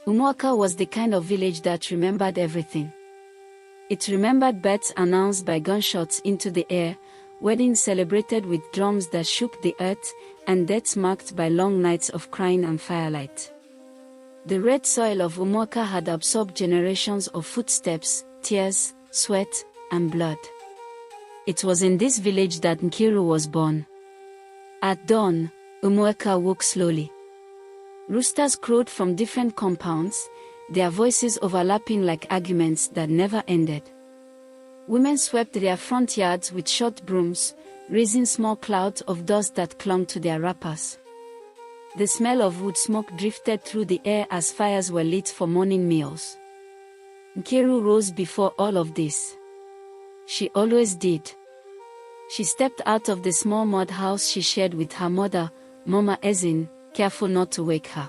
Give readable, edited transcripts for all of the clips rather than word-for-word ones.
Umuaka was the kind of village that remembered everything. It remembered births announced by gunshots into the air, weddings celebrated with drums that shook the earth, and deaths marked by long nights of crying and firelight. The red soil of Umuaka had absorbed generations of footsteps, tears, sweat, and blood. It was in this village that Nkiru was born. At dawn, Umuaka woke slowly. Roosters crowed from different compounds, their voices overlapping like arguments that never ended. Women swept their front yards with short brooms, raising small clouds of dust that clung to their wrappers. The smell of wood smoke drifted through the air as fires were lit for morning meals. Nkiru rose before all of this. She always did. She stepped out of the small mud house she shared with her mother, Mama Ezin, careful not to wake her.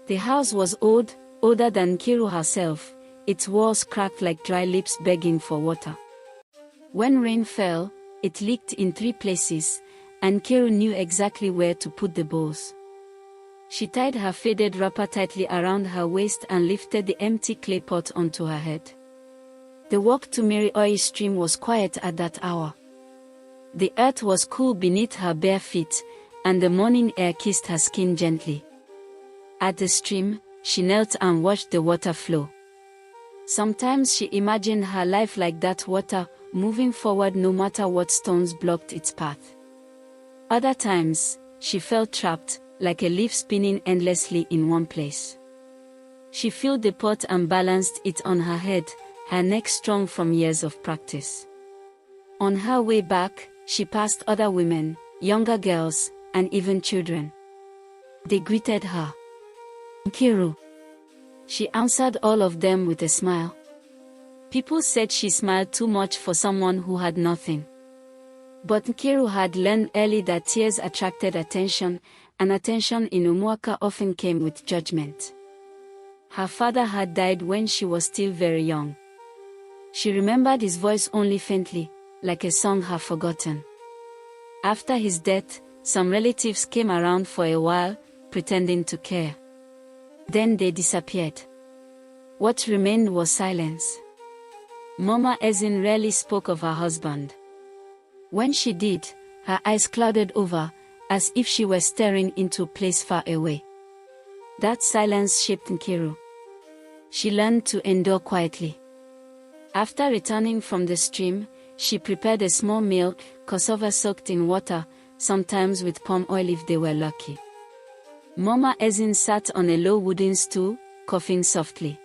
The house was old, older than Nkiru herself, its walls cracked like dry lips begging for water. When rain fell, it leaked in 3 places, and Nkiru knew exactly where to put the bowls. She tied her faded wrapper tightly around her waist and lifted the empty clay pot onto her head. The walk to Mirioi stream was quiet at that hour. The earth was cool beneath her bare feet, and the morning air kissed her skin gently. At the stream, she knelt and watched the water flow. Sometimes she imagined her life like that water, moving forward no matter what stones blocked its path. Other times, she felt trapped, like a leaf spinning endlessly in one place. She filled the pot and balanced it on her head, her neck strong from years of practice. On her way back, she passed other women, younger girls, and even children. They greeted her. Nkiru. She answered all of them with a smile. People said she smiled too much for someone who had nothing. But Nkiru had learned early that tears attracted attention, and attention in Umuaka often came with judgment. Her father had died when she was still very young. She remembered his voice only faintly, like a song half forgotten. After his death, some relatives came around for a while, pretending to care. Then they disappeared. What remained was silence. Mama Ezin rarely spoke of her husband. When she did, her eyes clouded over, as if she were staring into a place far away. That silence shaped Nkiru. She learned to endure quietly. After returning from the stream, she prepared a small meal, cassava soaked in water, sometimes with palm oil if they were lucky. Mama Ezin sat on a low wooden stool, coughing softly.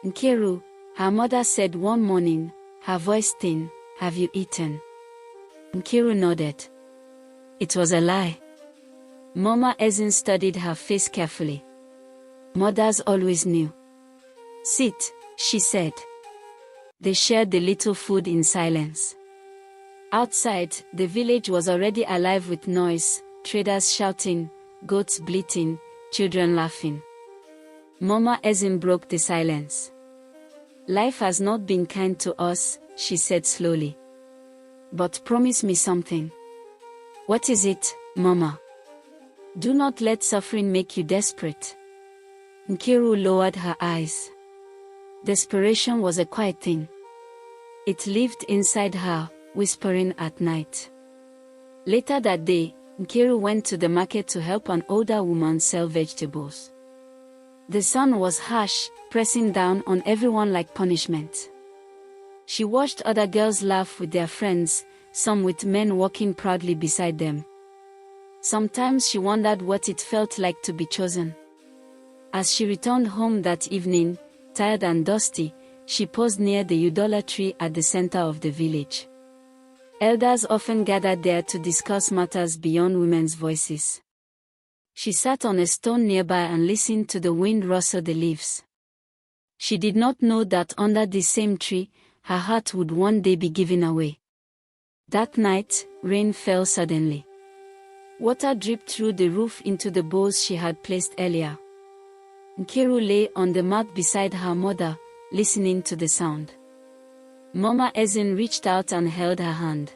Nkiru, her mother said one morning, her voice thin, "Have you eaten?" Nkiru nodded. It was a lie. Mama Ezin studied her face carefully. Mothers always knew. "Sit," she said. They shared the little food in silence. Outside, the village was already alive with noise, traders shouting, goats bleating, children laughing. Mama Ezin broke the silence. "Life has not been kind to us," she said slowly. "But promise me something." "What is it, Mama?" "Do not let suffering make you desperate." Nkiru lowered her eyes. Desperation was a quiet thing. It lived inside her, whispering at night. Later that day, Nkiru went to the market to help an older woman sell vegetables. The sun was harsh, pressing down on everyone like punishment. She watched other girls laugh with their friends, some with men walking proudly beside them. Sometimes she wondered what it felt like to be chosen. As she returned home that evening, tired and dusty, she paused near the Udola tree at the center of the village. Elders often gathered there to discuss matters beyond women's voices. She sat on a stone nearby and listened to the wind rustle the leaves. She did not know that under this same tree, her heart would one day be given away. That night, rain fell suddenly. Water dripped through the roof into the bowls she had placed earlier. Nkiru lay on the mat beside her mother, listening to the sound. Mama Ezin reached out and held her hand.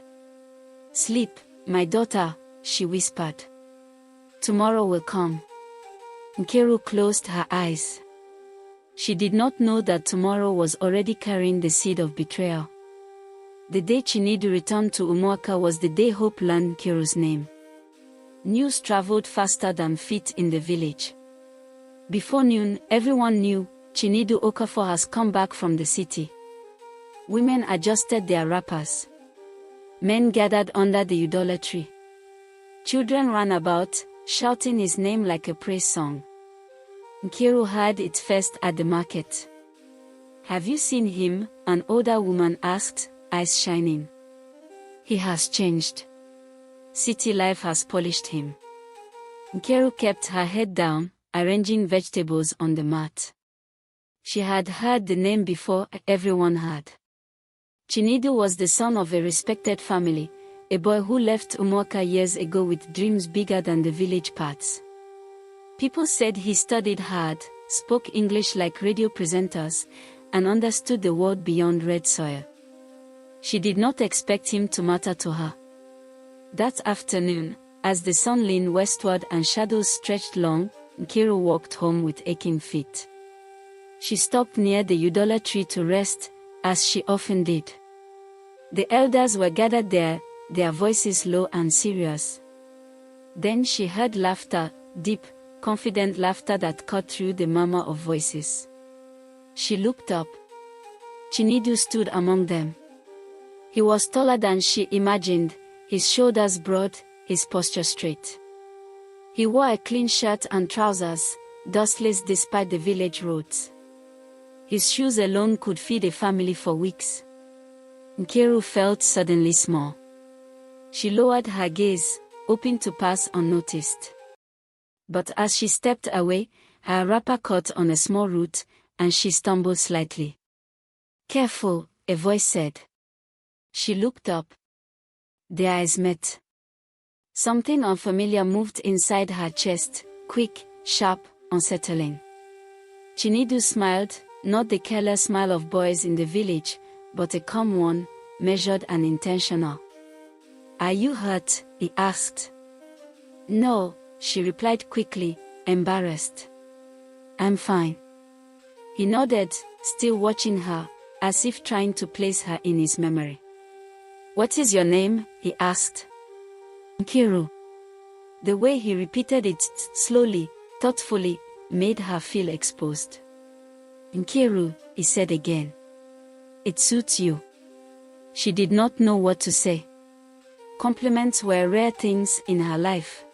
"Sleep, my daughter," she whispered. "Tomorrow will come." Nkiru closed her eyes. She did not know that tomorrow was already carrying the seed of betrayal. The day Chinedu returned to Umuaka was the day Hope learned Nkiru's name. News traveled faster than feet in the village. Before noon, everyone knew Chinedu Okafor has come back from the city. Women adjusted their wrappers. Men gathered under the Udola tree. Children ran about, shouting his name like a praise song. Nkiru heard it first at the market. "Have you seen him?" an older woman asked, eyes shining. "He has changed. City life has polished him." Nkiru kept her head down, arranging vegetables on the mat. She had heard the name before, everyone had. Chinedu was the son of a respected family, a boy who left Umuaka years ago with dreams bigger than the village paths. People said he studied hard, spoke English like radio presenters, and understood the world beyond red soil. She did not expect him to matter to her. That afternoon, as the sun leaned westward and shadows stretched long, Nkiru walked home with aching feet. She stopped near the Udola tree to rest, as she often did. The elders were gathered there, their voices low and serious. Then she heard laughter, deep, confident laughter that cut through the murmur of voices. She looked up. Chinedu stood among them. He was taller than she imagined, his shoulders broad, his posture straight. He wore a clean shirt and trousers, dustless despite the village roads. His shoes alone could feed a family for weeks. Nkiru felt suddenly small. She lowered her gaze, hoping to pass unnoticed. But as she stepped away, her wrapper caught on a small root, and she stumbled slightly. "Careful," a voice said. She looked up. Their eyes met. Something unfamiliar moved inside her chest, quick, sharp, unsettling. Chinedu smiled, not the careless smile of boys in the village, but a calm one, measured and intentional. "Are you hurt?" he asked. "No," she replied quickly, embarrassed. "I'm fine." He nodded, still watching her, as if trying to place her in his memory. "What is your name?" he asked. "Nkiru." The way he repeated it slowly, thoughtfully, made her feel exposed. "Nkiru," he said again. "It suits you." She did not know what to say. Compliments were rare things in her life.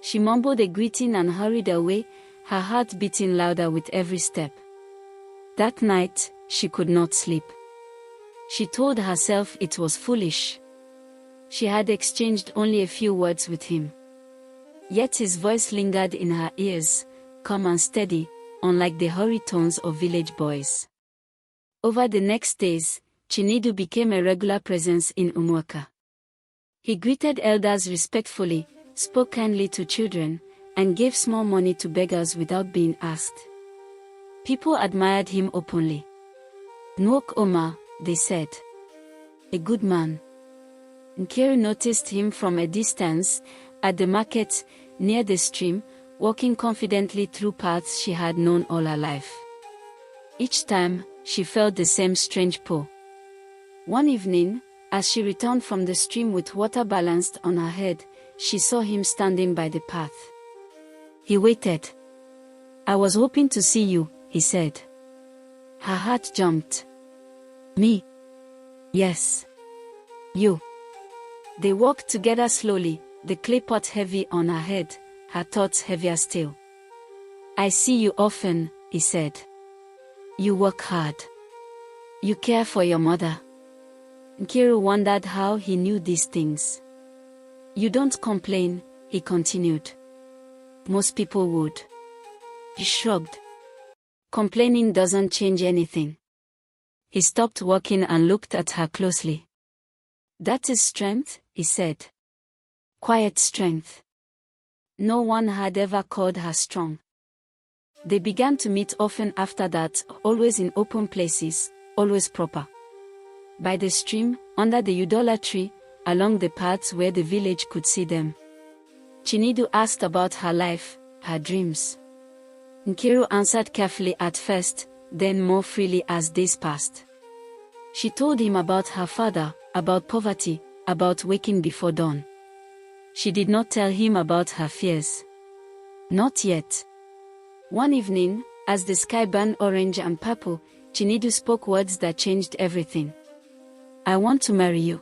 She mumbled a greeting and hurried away, her heart beating louder with every step. That night, she could not sleep. She told herself it was foolish. She had exchanged only a few words with him. Yet his voice lingered in her ears, calm and steady, unlike the hurried tones of village boys. Over the next days, Chinedu became a regular presence in Umuaka. He greeted elders respectfully, spoke kindly to children, and gave small money to beggars without being asked. People admired him openly. "Nwok Oma," they said. "A good man." Nkiru noticed him from a distance, at the market, near the stream, walking confidently through paths she had known all her life. Each time, she felt the same strange pull. One evening, as she returned from the stream with water balanced on her head, she saw him standing by the path. He waited. "I was hoping to see you," he said. Her heart jumped. "Me?" "Yes. You." They walked together slowly, the clay pot heavy on her head, her thoughts heavier still. "I see you often," he said. "You work hard. You care for your mother." Nkiru wondered how he knew these things. "You don't complain," he continued. "Most people would." He shrugged. "Complaining doesn't change anything." He stopped walking and looked at her closely. "That is strength," he said. "Quiet strength." No one had ever called her strong. They began to meet often after that, always in open places, always proper. By the stream, under the Udola tree, along the paths where the village could see them. Chinedu asked about her life, her dreams. Nkiru answered carefully at first, then more freely as days passed. She told him about her father, about poverty, about waking before dawn. She did not tell him about her fears. Not yet. One evening, as the sky burned orange and purple, Chinedu spoke words that changed everything. "I want to marry you."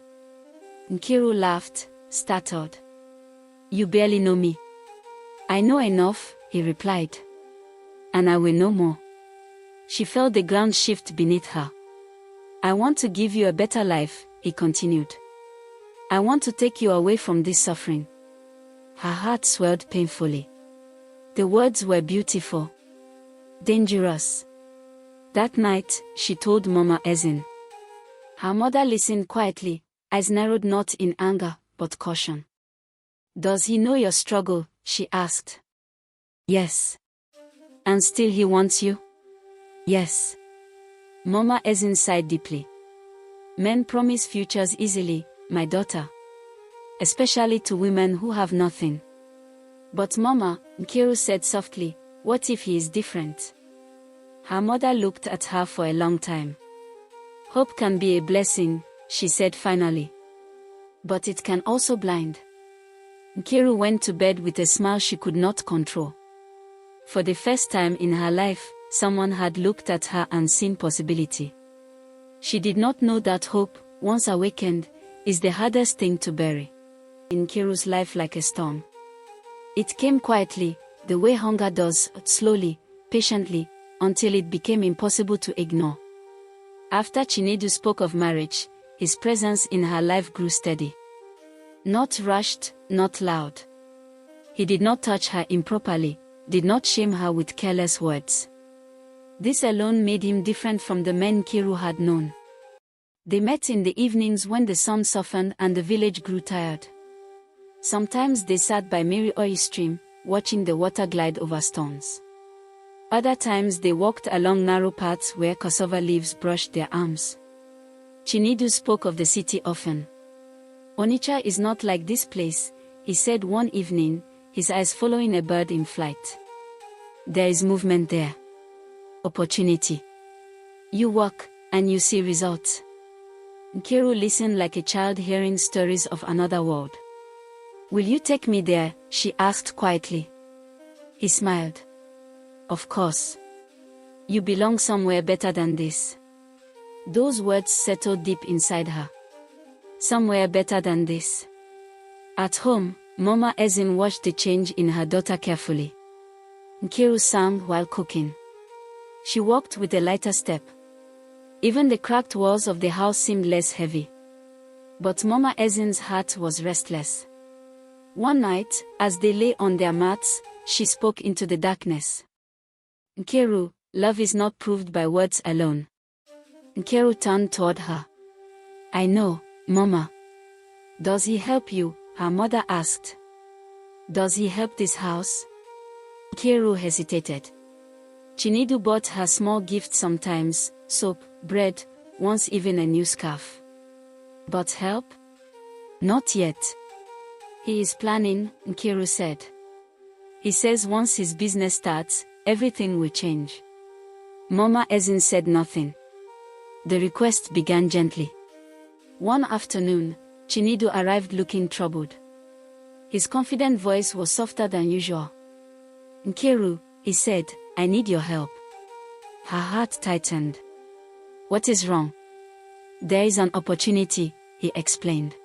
Nkiru laughed, startled. "You barely know me." "I know enough," he replied. "And I will know more." She felt the ground shift beneath her. "I want to give you a better life," he continued. "I want to take you away from this suffering." Her heart swelled painfully. The words were beautiful. Dangerous. That night, she told Mama Ezin. Her mother listened quietly, eyes narrowed not in anger, but caution. "Does he know your struggle?" she asked. "Yes." "And still he wants you?" "Yes." Mama Ezin sighed deeply. "Men promise futures easily, my daughter. Especially to women who have nothing." "But Mama," Nkiru said softly, "what if he is different?" Her mother looked at her for a long time. "Hope can be a blessing," she said finally. "But it can also blind." Nkiru went to bed with a smile she could not control. For the first time in her life, someone had looked at her and seen possibility. She did not know that hope, once awakened, is the hardest thing to bury. In Nkiru's life like a storm. It came quietly, the way hunger does, slowly, patiently, until it became impossible to ignore. After Chinedu spoke of marriage, his presence in her life grew steady. Not rushed, not loud. He did not touch her improperly, did not shame her with careless words. This alone made him different from the men Nkiru had known. They met in the evenings when the sun softened and the village grew tired. Sometimes they sat by Miri stream, watching the water glide over stones. Other times they walked along narrow paths where cassava leaves brushed their arms. Chinedu spoke of the city often. "Onitsha is not like this place," he said one evening, his eyes following a bird in flight. "There is movement there. Opportunity. You walk, and you see results." Nkiru listened like a child hearing stories of another world. "Will you take me there?" she asked quietly. He smiled. "Of course. You belong somewhere better than this." Those words settled deep inside her. Somewhere better than this. At home, Mama Ezin watched the change in her daughter carefully. Nkiru sang while cooking. She walked with a lighter step. Even the cracked walls of the house seemed less heavy. But Mama Ezin's heart was restless. One night, as they lay on their mats, she spoke into the darkness. "Nkiru, love is not proved by words alone." Nkiru turned toward her. "I know, Mama." "Does he help you?" her mother asked. "Does he help this house?" Nkiru hesitated. Chinedu bought her small gifts sometimes, soap, bread, once even a new scarf. But help? Not yet. "He is planning," Nkiru said. "He says once his business starts, everything will change." Mama Ezin said nothing. The request began gently. One afternoon, Chinedu arrived looking troubled. His confident voice was softer than usual. "Nkiru," he said, "I need your help." Her heart tightened. "What is wrong?" "There is an opportunity," he explained.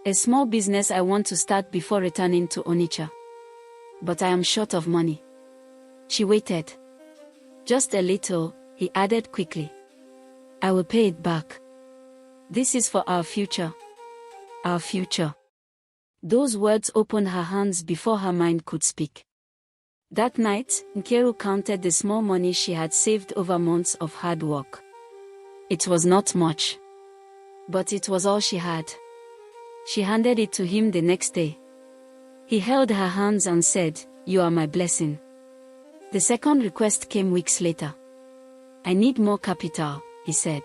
"A small business I want to start before returning to Onitsha. But I am short of money." She waited. "Just a little," he added quickly. "I will pay it back. This is for our future." Our future. Those words opened her hands before her mind could speak. That night, Nkiru counted the small money she had saved over months of hard work. It was not much. But it was all she had. She handed it to him the next day. He held her hands and said, "You are my blessing." The second request came weeks later. "I need more capital," he said.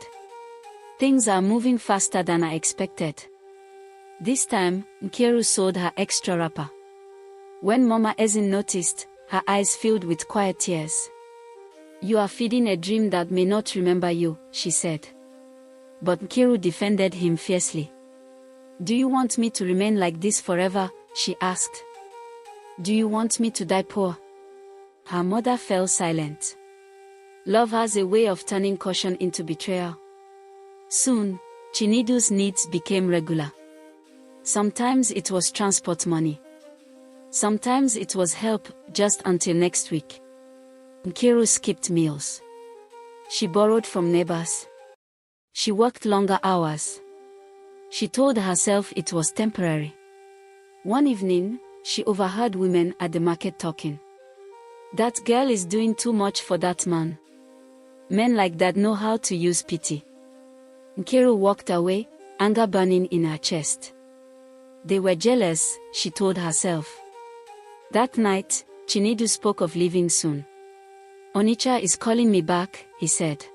"Things are moving faster than I expected." This time, Nkiru sold her extra wrapper. When Mama Ezin noticed, her eyes filled with quiet tears. "You are feeding a dream that may not remember you," she said. But Nkiru defended him fiercely. "Do you want me to remain like this forever?" she asked. "Do you want me to die poor?" Her mother fell silent. Love has a way of turning caution into betrayal. Soon, Chinedu's needs became regular. Sometimes it was transport money. Sometimes it was help, just until next week. Nkiru skipped meals. She borrowed from neighbors. She worked longer hours. She told herself it was temporary. One evening, she overheard women at the market talking. "That girl is doing too much for that man. Men like that know how to use pity." Nkiru walked away, anger burning in her chest. They were jealous, she told herself. That night, Chinedu spoke of leaving soon. "Onitsha is calling me back," he said.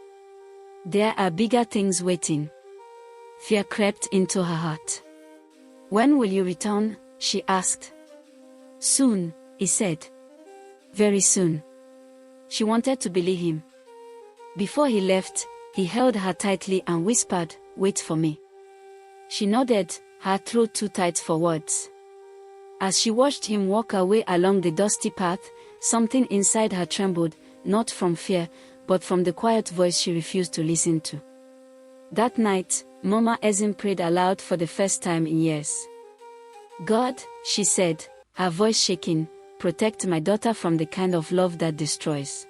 "There are bigger things waiting." Fear crept into her heart. "When will you return?" she asked. "Soon," he said. "Very soon." She wanted to believe him. Before he left, he held her tightly and whispered, "Wait for me." She nodded, her throat too tight for words. As she watched him walk away along the dusty path, something inside her trembled, not from fear, but from the quiet voice she refused to listen to. That night, Mama Ezin prayed aloud for the first time in years. "God," she said, her voice shaking, "protect my daughter from the kind of love that destroys."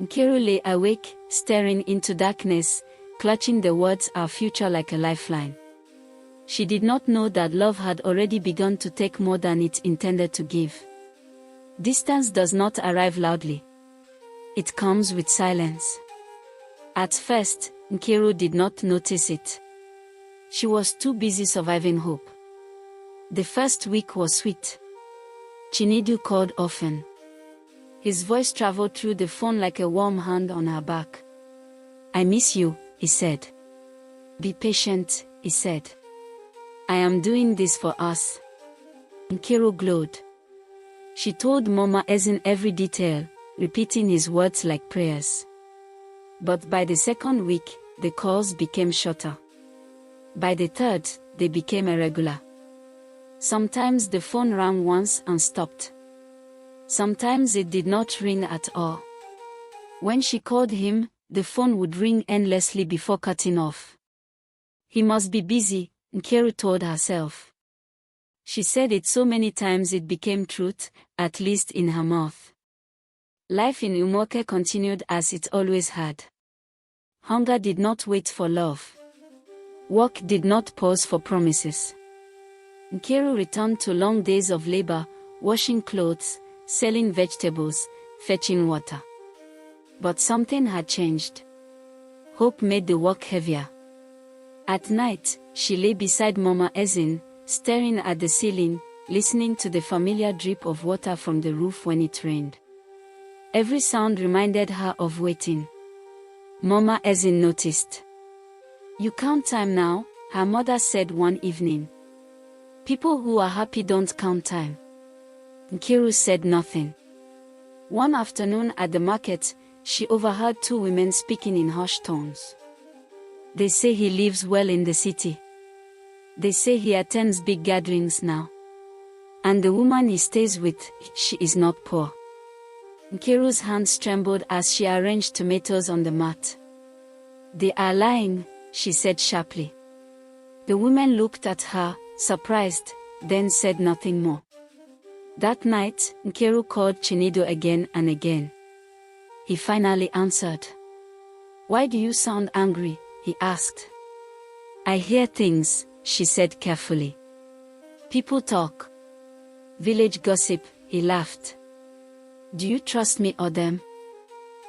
Nkiru lay awake, staring into darkness, clutching the words "our future" like a lifeline. She did not know that love had already begun to take more than it intended to give. Distance does not arrive loudly. It comes with silence. At first, Nkiru did not notice it. She was too busy surviving hope. The first week was sweet. Chinedu called often. His voice traveled through the phone like a warm hand on her back. "I miss you," he said. "Be patient," he said. "I am doing this for us." Nkiru glowed. She told Mama Ezin every detail, repeating his words like prayers. But by the second week, the calls became shorter. By the third, they became irregular. Sometimes the phone rang once and stopped. Sometimes it did not ring at all. When she called him, the phone would ring endlessly before cutting off. "He must be busy," Nkiru told herself. She said it so many times it became truth, at least in her mouth. Life in Umoke continued as it always had. Hunger did not wait for love. Work did not pause for promises. Nkiru returned to long days of labor, washing clothes, selling vegetables, fetching water. But something had changed. Hope made the work heavier. At night, she lay beside Mama Ezin, staring at the ceiling, listening to the familiar drip of water from the roof when it rained. Every sound reminded her of waiting. Mama Ezin noticed. "You count time now," her mother said one evening. "People who are happy don't count time." Nkiru said nothing. One afternoon at the market, she overheard two women speaking in hushed tones. "They say he lives well in the city. They say he attends big gatherings now. And the woman he stays with, she is not poor." Nkiru's hands trembled as she arranged tomatoes on the mat. "They are lying," she said sharply. The women looked at her, surprised, then said nothing more. That night, Nkiru called Chinedu again and again. He finally answered. "Why do you sound angry?" he asked. "I hear things," she said carefully. "People talk. Village gossip," he laughed. "Do you trust me or them?"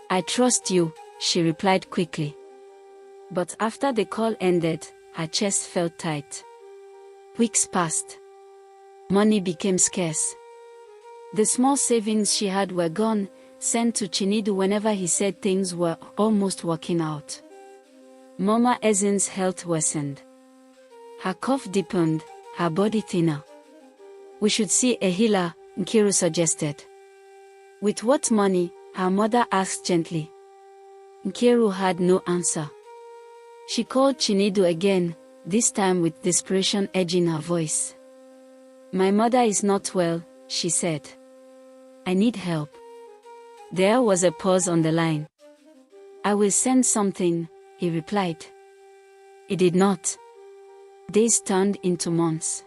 "I trust you," she replied quickly. But after the call ended, her chest felt tight. Weeks passed. Money became scarce. The small savings she had were gone, sent to Chinedu whenever he said things were almost working out. Mama Ezin's health worsened. Her cough deepened, her body thinner. "We should see a healer," Nkiru suggested. With what money? Her mother asked gently. Nkiru had no answer. She called Chinedu again, this time with desperation edging her voice. My mother is not well, she said. I need help. There was a pause on the line. I will send something, he replied. It did not. Days turned into months.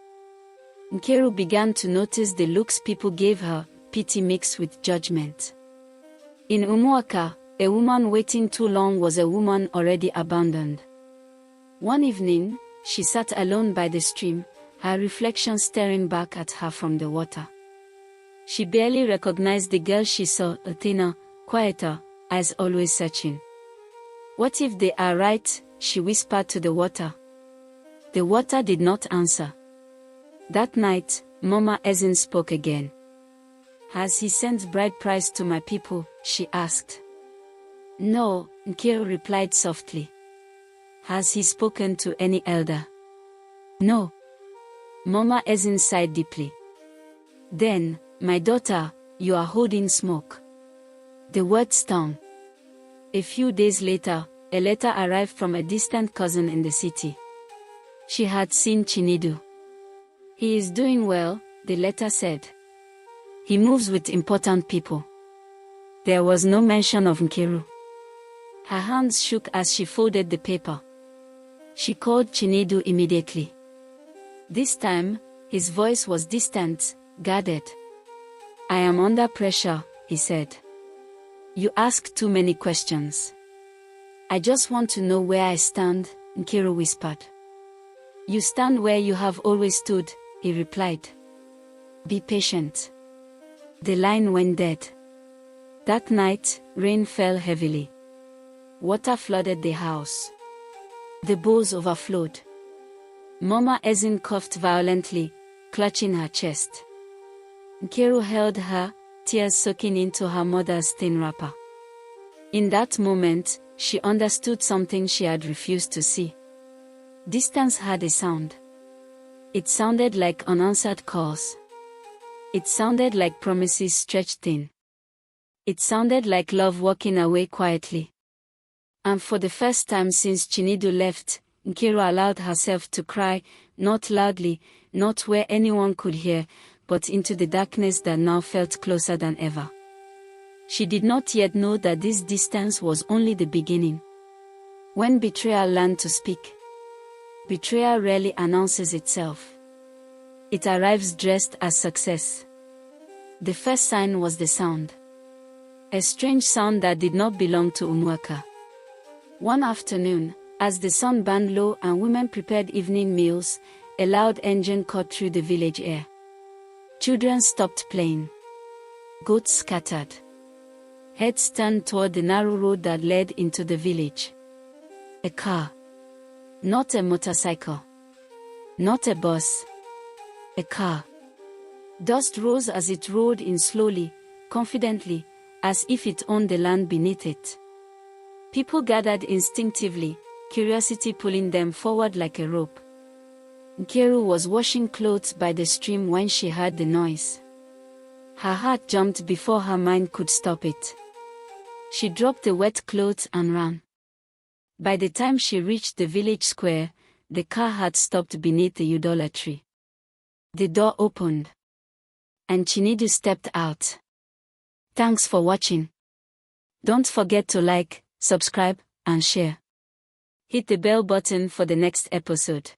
Nkiru began to notice the looks people gave her, pity mixed with judgment. In Umuaka, a woman waiting too long was a woman already abandoned. One evening, she sat alone by the stream, her reflection staring back at her from the water. She barely recognized the girl she saw, a thinner, quieter, eyes always searching. What if they are right? She whispered to the water. The water did not answer. That night, Mama Ezin spoke again. Has he sent bride price to my people? She asked. No, Nkiru replied softly. Has he spoken to any elder? No. Mama Ezin sighed deeply. Then, my daughter, you are holding smoke. The word stung. A few days later, a letter arrived from a distant cousin in the city. She had seen Chinedu. He is doing well, the letter said. He moves with important people. There was no mention of Nkiru. Her hands shook as she folded the paper. She called Chinedu immediately. This time, his voice was distant, guarded. I am under pressure, he said. You ask too many questions. I just want to know where I stand, Nkiru whispered. You stand where you have always stood, he replied. Be patient. The line went dead. That night, rain fell heavily. Water flooded the house. The bowls overflowed. Mama Ezin coughed violently, clutching her chest. Nkiru held her, tears soaking into her mother's thin wrapper. In that moment, she understood something she had refused to see. Distance had a sound. It sounded like unanswered calls. It sounded like promises stretched thin. It sounded like love walking away quietly. And for the first time since Chinedu left, Nkiru allowed herself to cry, not loudly, not where anyone could hear, but into the darkness that now felt closer than ever. She did not yet know that this distance was only the beginning. When betrayal learned to speak, betrayal rarely announces itself. It arrives dressed as success. The first sign was the sound. A strange sound that did not belong to Umuaka. One afternoon, as the sun burned low and women prepared evening meals, a loud engine cut through the village air. Children stopped playing. Goats scattered. Heads turned toward the narrow road that led into the village. A car. Not a motorcycle. Not a bus. A car. Dust rose as it rolled in slowly, confidently, as if it owned the land beneath it. People gathered instinctively, curiosity pulling them forward like a rope. Nkiru was washing clothes by the stream when she heard the noise. Her heart jumped before her mind could stop it. She dropped the wet clothes and ran. By the time she reached the village square, the car had stopped beneath the udala tree. The door opened. And Chinedu stepped out. Thanks for watching. Don't forget to like, subscribe, and share. Hit the bell button for the next episode.